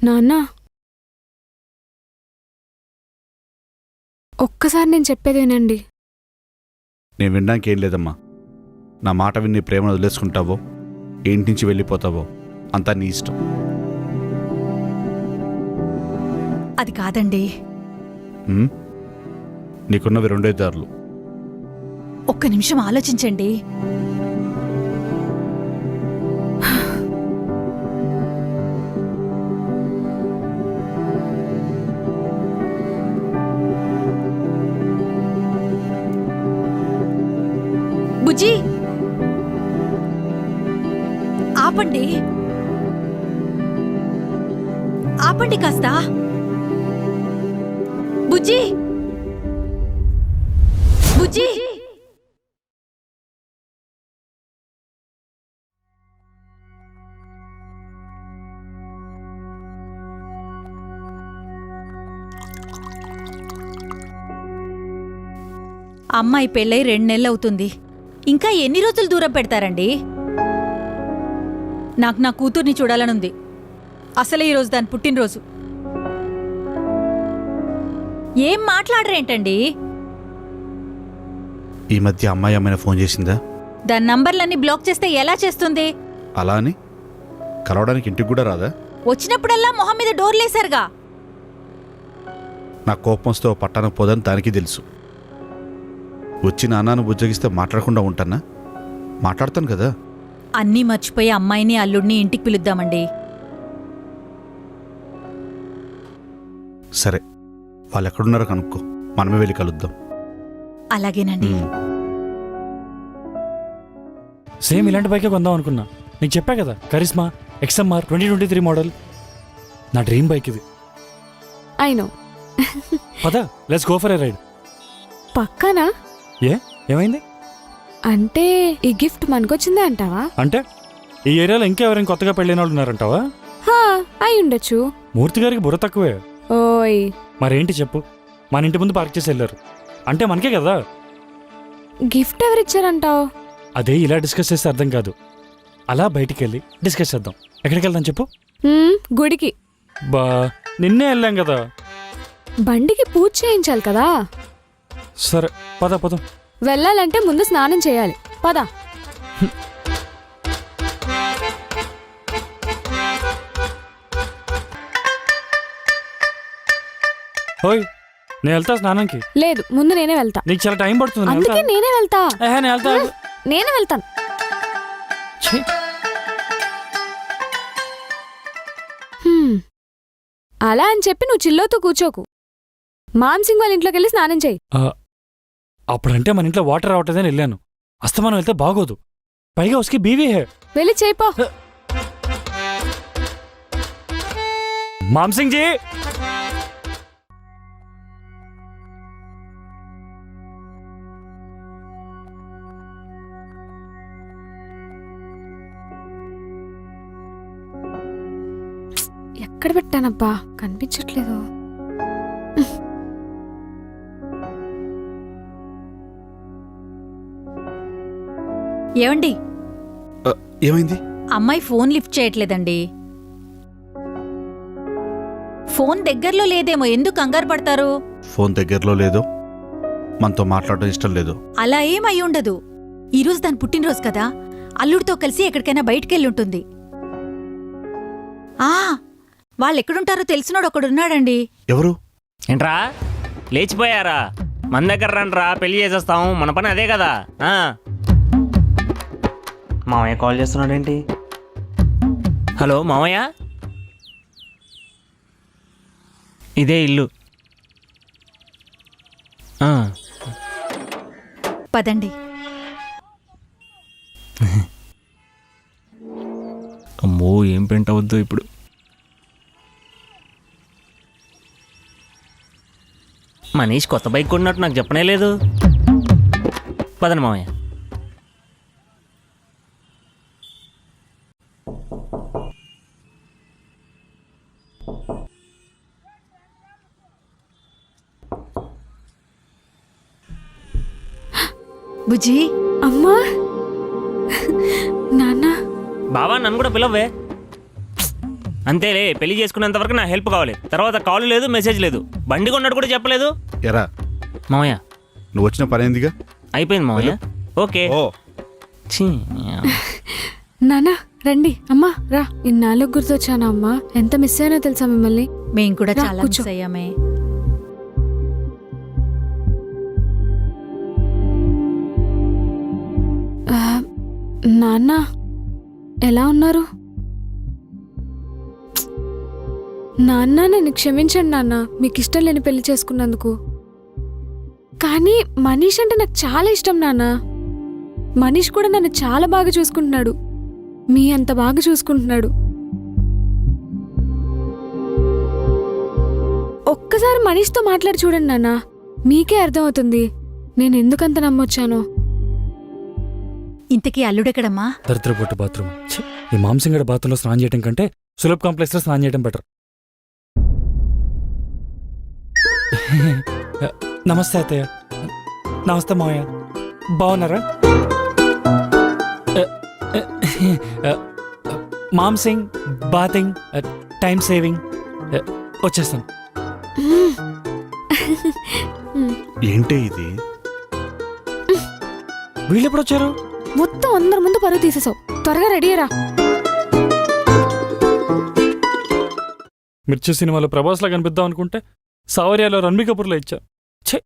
నాన్న, ఒక్కసారి నేను చెప్పేది వినండి. నేను వినడానికి ఏం లేదమ్మా. నా మాట విని ప్రేమను వదిలేసుకుంటావో ఇంటి నుంచి వెళ్ళిపోతావో అంతా నీ ఇష్టం. అది కాదండి. నీకున్నవి రెండే దారులు. ఒక్క నిమిషం ఆలోచించండి. బుజ్జి, ఆపండి ఆపండి కాస్త. బుజ్జి, బుజ్జి. అమ్మాయి పెళ్ళై 2 నెలలవుతుంది. ఇంకా ఎన్ని రోజులు దూరం పెడతారండి? నాకు నా కూతుర్ని చూడాలనుంది. అసలే ఈరోజు దాని పుట్టినరోజు. ఏం మాట్లాడరేంటండి? ఈ మధ్య అమ్మాయి అమ్మాయిన ఫోన్ చేసిందా? దాని నంబర్లన్నీ బ్లాక్ చేస్తే ఎలా చేస్తుంది? అలా అని కలవడానికి ఇంటికి కూడా రాదా? వచ్చినప్పుడల్లా మొహం మీద డోర్లేశారుగా. నా కోపం వస్తే పట్టానికి పోదని దానికి తెలుసు. వచ్చి నాన్నను బుజ్జగిస్తే మాట్లాడకుండా ఉంటానా? మాట్లాడతాను కదా. అన్నీ మర్చిపోయి అమ్మాయిని అల్లుడిని ఇంటికి పిలుద్దామండి. సరే, వాళ్ళు ఎక్కడున్నారో కనుక్కో, మనమే వెళ్ళి కలుద్దాం. అలాగేనండి. సేమ్ ఇలాంటి బైకే కొందాం అనుకున్నా. నీకు చెప్పా కదా, కరిస్మా XMR 2023 మోడల్. నా డ్రీమ్ బైక్ ఇది. I know. పదా, let's go for a ride. పక్కనా? ఏమైంది అంటే ఈ గిఫ్ట్ మనకొచ్చిందే అంటావా? అంటే ఈ ఏరియాలో ఇంకా ఎవరైనా కొత్తగా పెళ్ళైన వాళ్ళు ఉన్నారంటావా? అయి ఉండొచ్చు. మూర్తి గారికి బుర్ర తక్కువే. ఓయ్, మరేంటి చెప్పు? మన ఇంటి ముందు పార్క్ చేసి వెళ్ళారు అంటే మనకే కదా. గిఫ్ట్ ఎవరిచ్చారంటావు? అదే ఇలా డిస్కస్ చేస్తే అర్థం కాదు. అలా బయటికి వెళ్ళి డిస్కస్ చేద్దాం. ఎక్కడికి వెళ్దాం చెప్పు? గుడికి. బా, నిన్నే వెళ్ళాం కదా. బండికి పూజ చేయించాలి కదా. సరే పద పదం. వెళ్ళాలంటే ముందు స్నానం చేయాలి. పద. ఓయ్, నేను వెళ్తా స్నానంకి. లేదు, ముందు నేనే వెళ్తా. నీకు చాలా టైం పడుతుంది. అందుకే నేనే వెళ్తా. నేనే వెళ్తాను. అలా అని చెప్పి నువ్వు చిల్లోతో కూర్చోకు. మామ్సింగ్ వాళ్ళ ఇంట్లోకి వెళ్ళి స్నానం చేయి. అప్పుడంటే మన ఇంట్లో వాటర్ రావట్లేదని వెళ్ళాను. అస్తమానం వెళ్తే బాగోదు. పైగా ఉస్కి బీవీ హే. వెళ్ళి చేయిపో. మామ్సింగ్ జీ, ఎక్కడ పెట్టానబ్బా, కనిపించట్లేదు. ఏమండి, ఏమైంది? అమ్మాయి ఫోన్ లిఫ్ట్ చేయట్లేదండి. ఫోన్ దగ్గరలో లేదేమో. ఎందుకు కంగారు పడతారు? ఫోన్ దగ్గరలో లేదో, మనతో మాట్లాడడం ఇష్టం లేదు. అలా ఏమై ఉండదు. ఈరోజు దాని పుట్టినరోజు కదా, అల్లుడితో కలిసి ఎక్కడికైనా బయటికెళ్ళుంటుంది. వాళ్ళెక్కడుంటారో తెలిసినోడు ఒకడున్నాడండి. ఎవరు? ఏంట్రా లేచిపోయారా? మన దగ్గర రండ్రా, పెళ్లి చేసేస్తాం. మన పని అదే కదా. మామయ్య కాల్ చేస్తున్నాడేంటి? హలో మామయ్య, ఇదే ఇల్లు. పదండి. అమ్మో, ఏం పెంట అవద్దు ఇప్పుడు. మనీష్ కొత్త బైక్ కొన్నట్టు నాకు చెప్పనే లేదు. పదండి మామయ్య. బుజ్జి, అమ్మా, నాన్న. బావా, నన్ను కూడా పిలవే. అంతేలే, పెళ్లి చేసుకునేంత వరకు నా హెల్ప్ కావాలి. తర్వాత కాల్ లేదు, మెసేజ్ లేదు, బండి కొన్నట్టు కూడా చెప్పలేదు. ఎరా మామయ్య నువ్వు వచ్చిన పని ఏందిగా? అయిపోయింది మామయ్య. ఓకే. ఓ ఛీ. నానా రండి. అమ్మా రా. ఇన్నాళ్ళకు గుర్తొచ్చానా అమ్మా? ఎంత మిస్ అయినా తెలుసా మిమ్మల్ని. మేం కూడా రా, చాలా కూర్చో. మిస్ అయ్యామే. నాన్న ఎలా ఉన్నారు? నాన్న నన్ను క్షమించండి నాన్న, మీకు ఇష్టం లేని పెళ్లి చేసుకున్నందుకు. కానీ మనీష్ అంటే నాకు చాలా ఇష్టం నాన్న. మనీష్ కూడా నన్ను చాలా బాగా చూసుకుంటున్నాడు, మీ అంత బాగా చూసుకుంటున్నాడు. ఒక్కసారి మనీష్తో మాట్లాడి చూడండి నాన్న, మీకే అర్థమవుతుంది నేను ఎందుకంత నమ్మొచ్చానో. ఇంతకీ అల్లుడెక్కడమ్మా? దరిద్ర పొట్టు బాత్రూమ్. ఛీ, ఈ మాంసింగడ బాత్రూంలో స్నానం చేయడం కంటే సులభ్ కాంప్లెక్స్లో స్నానం చేయడం బెటర్. నమస్తే అత్తయ్య. నమస్తే మావయ్య. బాగున్నారా? మాంసింగ్, బాతింగ్, టైం సేవింగ్. వచ్చేస్తాను. ఏంటే ఇది? వీళ్ళు ఎప్పుడు వచ్చారు? మొత్తం అందరి ముందు పరువు తీసేసావు. త్వరగా రెడీ అయ్యరా. మిర్చి సినిమాలో ప్రభాస్లా కనిపిద్దాం అనుకుంటే సావర్యాలో రణబీర్ కపూర్లో ఇచ్చా. ఛే,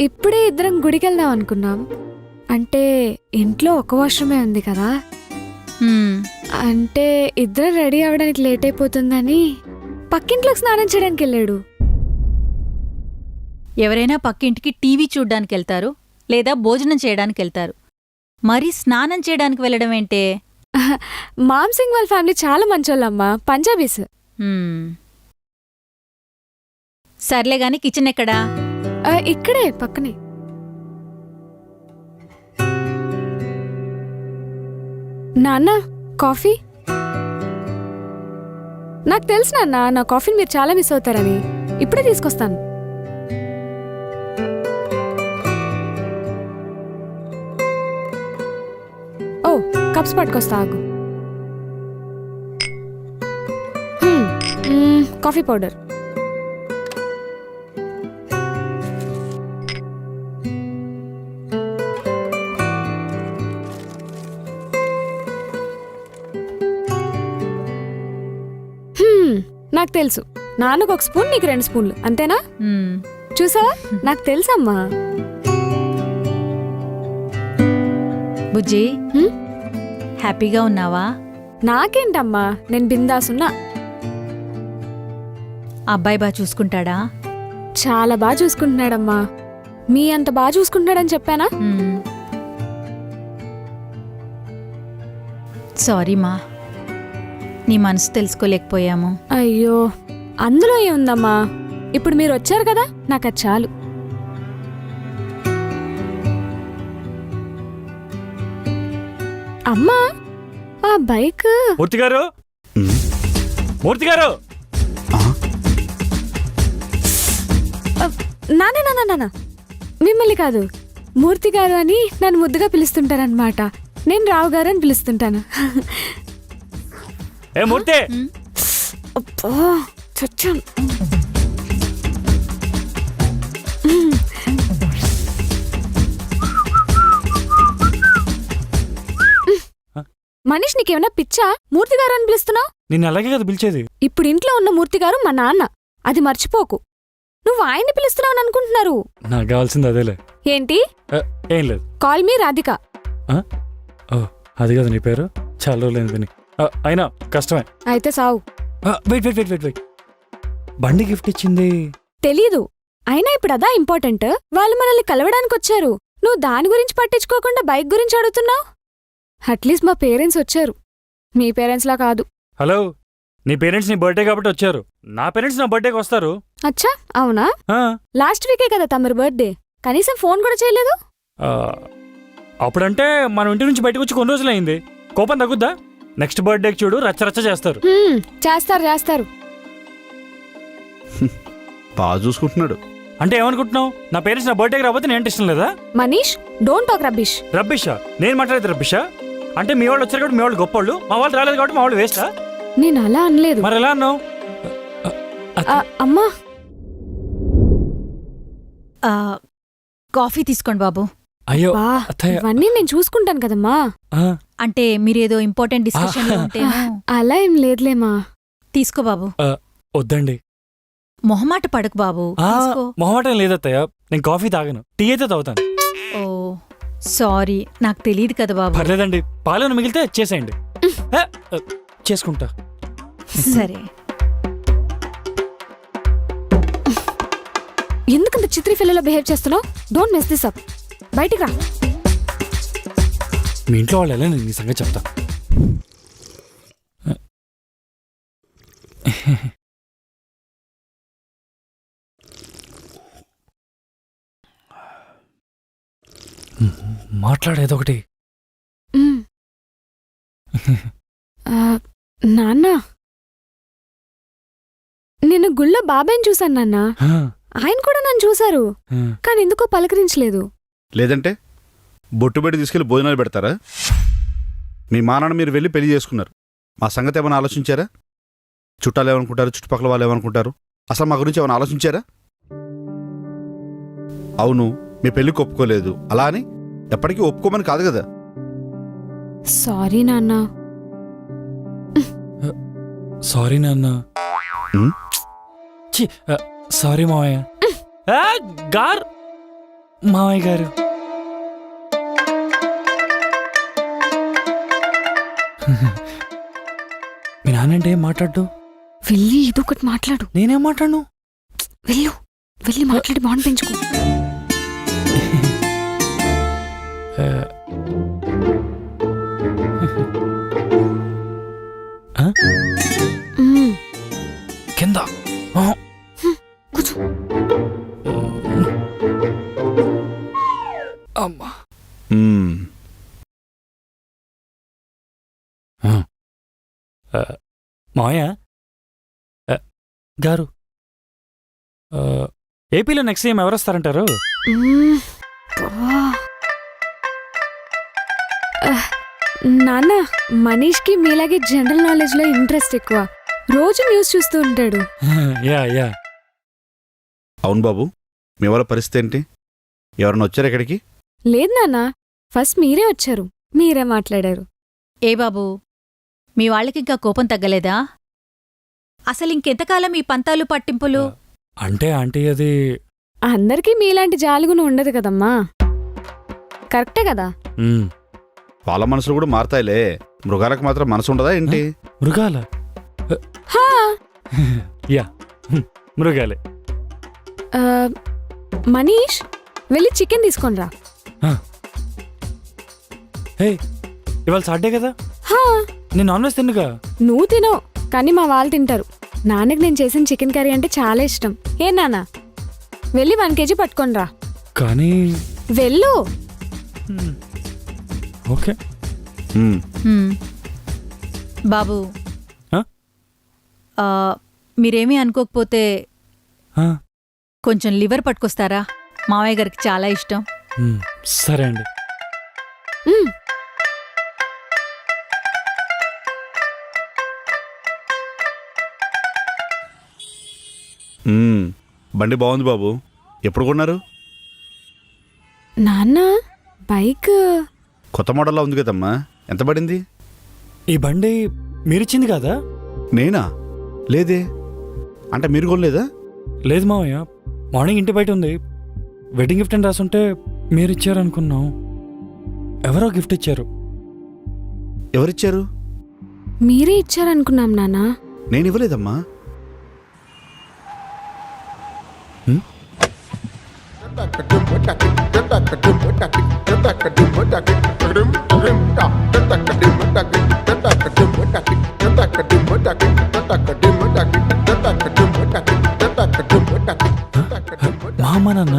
ఇప్పుడే ఇద్దరం గుడికి వెళ్దాం అనుకున్నాం. అంటే ఇంట్లో ఒక వాష్రూమే ఉంది కదా, హ్మ్. అంటే ఇద్దరం రెడీ అవ్వడానికి లేట్ అయిపోతుందని పక్కింట్లోకి స్నానం చేయడానికి వెళ్ళాడు. ఎవరైనా పక్కింటికి టీవీ చూడ్డానికి వెళ్తారు, లేదా భోజనం చేయడానికి వెళ్తారు. మరి స్నానం చేయడానికి వెళ్ళడం ఏంటే? మామ్ సింగ్ వాళ్ళ ఫ్యామిలీ చాలా మంచోళ్ళమ్మా, పంజాబీస్. హ్మ్. సర్లే గాని కిచెన్ ఎక్కడా? ఇక్కడే పక్కనే. నాన్న కాఫీ? నాకు తెలుసు నాన్న, నా కాఫీని మీరు చాలా మిస్ అవుతారని. ఇప్పుడే తీసుకొస్తాను. ఓ కప్స్ పట్టుకొస్తా ఆగు. Coffee powder. నాకు తెలుసు, నాన్నకు ఒక స్పూన్, నీకు 2 స్పూన్లు, అంతేనా? హ్మ్. చూసావా, నాకు తెలుసమ్మా. బుజ్జి, హ్మ్? హ్యాపీగా ఉన్నావా? నాకేంటమ్మా, నేను బిందాసున్నా. అబ్బాయి బాగా చూసుకుంటాడా? చాలా బాగా చూసుకుంటున్నాడమ్మా. మీ అంత బాగా చూసుకుంటున్నాడని చెప్పానా? హ్మ్. సారీ మా, నీ మనసు తెలుసుకోలేకపోయాము. అయ్యో, అందులో ఏముందమ్మా, ఇప్పుడు మీరు వచ్చారు కదా, నాకు అది చాలు. అమ్మా, ఆ బైక్. మూర్తి గారు, ఉమ్, మూర్తి గారు. ఆ, నాన్న మిమ్మల్ని కాదు, మూర్తి గారు అని నన్ను ముద్దుగా పిలుస్తుంటారనమాట. నేను రావు గారు అని పిలుస్తుంటాను. ఏ మూర్తి, అబ్బా, చచ్చాను. మనీష్, నీకేమైనా పిచ్చా? మూర్తి గారు అని పిలుస్తున్నావు? నిన్ను అలాగే కదా పిలిచేది. ఇప్పుడు ఇంట్లో ఉన్న మూర్తి గారు మా నాన్న, అది మర్చిపోకు. నువ్వు ఆయన్ని పిలుస్తున్నావు అనుకుంటున్నారు. నాకు కావాల్సింది అదేలే. ఏంటి? ఏం లేదు. Call me Radhika. ఓ, అది కదా నీ పేరు? చాలా రోజులైంది విని. అయినా కష్టమే. అయితే సావు. Wait wait wait wait wait బండి గిఫ్ట్ ఇచ్చింది తెలీదు. అయినా ఇప్పుడు అదా ఇంపార్టెంట్. వాళ్ళు మనల్ని కలవడానికి వచ్చారు, నువ్వు దాని గురించి పట్టించుకోకుండా బైక్ గురించి అడుగుతున్నావు. అట్లీస్ట్ మా పేరెంట్స్ వచ్చారు, మీ పేరెంట్స్లా కాదు. హలో, నీ పేరెంట్స్ నీ బర్త్డే కాబట్టి వచ్చారు. నా పేరెంట్స్ నా బర్త్డేకి వస్తారు. అచ్చా, అవునా? ఆ, లాస్ట్ వీకే కదా తమరు బర్త్డే, కనీసం ఫోన్ కూడా చేయలేదు. ఆ, అప్పుడంటే మనం ఇంటి నుంచి బయటకు వచ్చి కొన్ని రోజులైంది. కోపం తగ్గుద్దా? నెక్స్ట్ బర్త్డేకి చూడు రచ్చ చేస్తారు. చేస్తారు చేస్తారు. బాగా చూసుకుంటున్నాడు. అంటే ఏమనుకుంటున్నావు? నా పేరెంట్స్ నా బర్త్డేకి రాకపోతే నేను ఇష్టం లేదా? Manish don't talk rubbish. రబ్బిషా? నేను మాట్లాడేది రబ్బిషా? అంటే మీ వాళ్ళు వచ్చారు కాబట్టి మీ వాళ్ళు గొప్పవాళ్ళు, మా వాళ్ళు రాలేదు కాబట్టి మా వాళ్ళు వేస్టా? నేను అలా అనలేదు. మరి ఎలా అన్నావు? అమ్మా ఆ, కాఫీ తీసుకోండి బాబు. అయ్యో బా అత్తయ్య. ఇవన్నీ నేను చూసుకుంటాను కదమ్మా. ఆ, అంటే మీరేదో ఇంపార్టెంట్ డిస్కషన్ లో ఉంటేనో అలా ఏం లేదులేమా. తీసుకో బాబు. వద్దండి. మొహమాట పడకు బాబు, తీసుకో. మొహమాటం లేదత్తయ్య, నేను కాఫీ తాగను, టీ అయితే తాగుతాను. ఓ సారీ, నాకు తెలియదు కదా బాబు. పర్లేదండి, పాలను మిగిలితే చేసేయండి. చేసుకుంటా. సరే. ఎందుకంత చిత్రీ ఫిల్లలో బిహేవ్ చేస్తున్నావు? Don't mess this up. బయటికి రా. మీ ఇంట్లో వాళ్ళు ఎలా నేను నీ సంగతి చెప్తా. మాట్లాడేదొకటి. మ్. నాన్న నిన్న గుళ్ళో బాబాయ్ని చూశాను నాన్న. ఆయన కూడా నన్ను చూశారు, కానీ ఎందుకో పలకరించలేదు. లేదంటే బొట్టు పెట్టి తీసుకెళ్లి భోజనాలు పెడతారా? మీ మానాన్న మీరు వెళ్ళి పెళ్లి చేసుకున్నారు. మా సంగతి ఏమైనా ఆలోచించారా? చుట్టాలు ఏమనుకుంటారు, చుట్టుపక్కల వాళ్ళు ఏమనుకుంటారు, అసలు మా గురించి ఏమైనా ఆలోచించారా? అవును, మీ పెళ్లికి ఒప్పుకోలేదు అలా అని ఎప్పటికీ ఒప్పుకోమని కాదు కదా. సారీ నాన్న. సారీ నాన్న. సారీ మావయ్య. గారు మావయ్య గారు. మీ నాన్నంటే ఏం మాట్లాడు? వెళ్ళి ఇదొకటి మాట్లాడు. నేనేం మాట్లాడను? వెళ్ళు, వెళ్ళి మాట్లాడి బాండ్ పెంచుకో. కింద కూర్చో. అమ్మా. మావయ్య గారు, ఏపీలో నెక్స్ట్ సీఎం ఎవరు వస్తారంటారు? నాన్న, మనీష్కి మీలాగే జనరల్ నాలెడ్జ్ లో ఇంట్రెస్ట్ ఎక్కువ. రోజు న్యూస్ చూస్తూ ఉంటాడు. Yeah yeah. అవును బాబు, మీ వాళ్ళ పరిస్థితి ఏంటి? ఎవరన్నా వచ్చారు ఇక్కడికి? లేదు నాన్న, ఫస్ట్ మీరే వచ్చారు, మీరే మాట్లాడారు. ఏ బాబు, మీ వాళ్ళకింకా కోపం తగ్గలేదా? అసలు ఇంకెంతకాలం ఈ పంతాలు పట్టింపులు? అంటే ఆంటీ అది అందరికీ మీలాంటి జాలిగును ఉండదు కదమ్మా. కరెక్టే కదా. వాళ్ళ మనసులు కూడా మారతాయిలే, మృగాలకు మాత్రం మనసు ఉండదా ఏంటి? మృగాల? హా. యా, మృగాలే. మనీష్, వెళ్ళి చికెన్ తీసుకొనిరా. హే, ఇవాళ సాటర్డే కదా, హా. నేను నాన్ వెజ్ తిన్నుగా. నువ్వు తినవు, కానీ మా వాళ్ళు తింటారు. నాన్నకి నేను చేసిన చికెన్ కర్రీ అంటే చాలా ఇష్టం. ఏ నాన్న, వెళ్ళి 1 kg పట్టుకొనిరా. కానీ వెళ్ళు. ఓకే. బాబు, ఆ? మీరేమీ అనుకోకపోతే కొంచెం లివర్ పట్టుకొస్తారా? మావయ్య గారికి చాలా ఇష్టం. సరే అండి. బండి బాగుంది బాబు, ఎప్పుడు కొన్నారు? నాన్న, బైక్ కొత్త మోడల్లా ఉంది కదమ్మా, ఎంత పడింది? ఈ బండి మీరిచ్చింది కదా? నేనా? లేదే. అంటే మీరు కొనలేదా? లేదు మావయ్య, మార్నింగ్ ఇంటి బయట ఉంది. వెడ్డింగ్ గిఫ్ట్ అని రాసుంటే మీరిచ్చారనుకున్నాం. ఎవరో గిఫ్ట్ ఇచ్చారు. ఎవరిచ్చారు? మీరే ఇచ్చారనుకున్నాం నాన్న. నేను ఇవ్వలేదమ్మా. మా అమ్మ నాన్న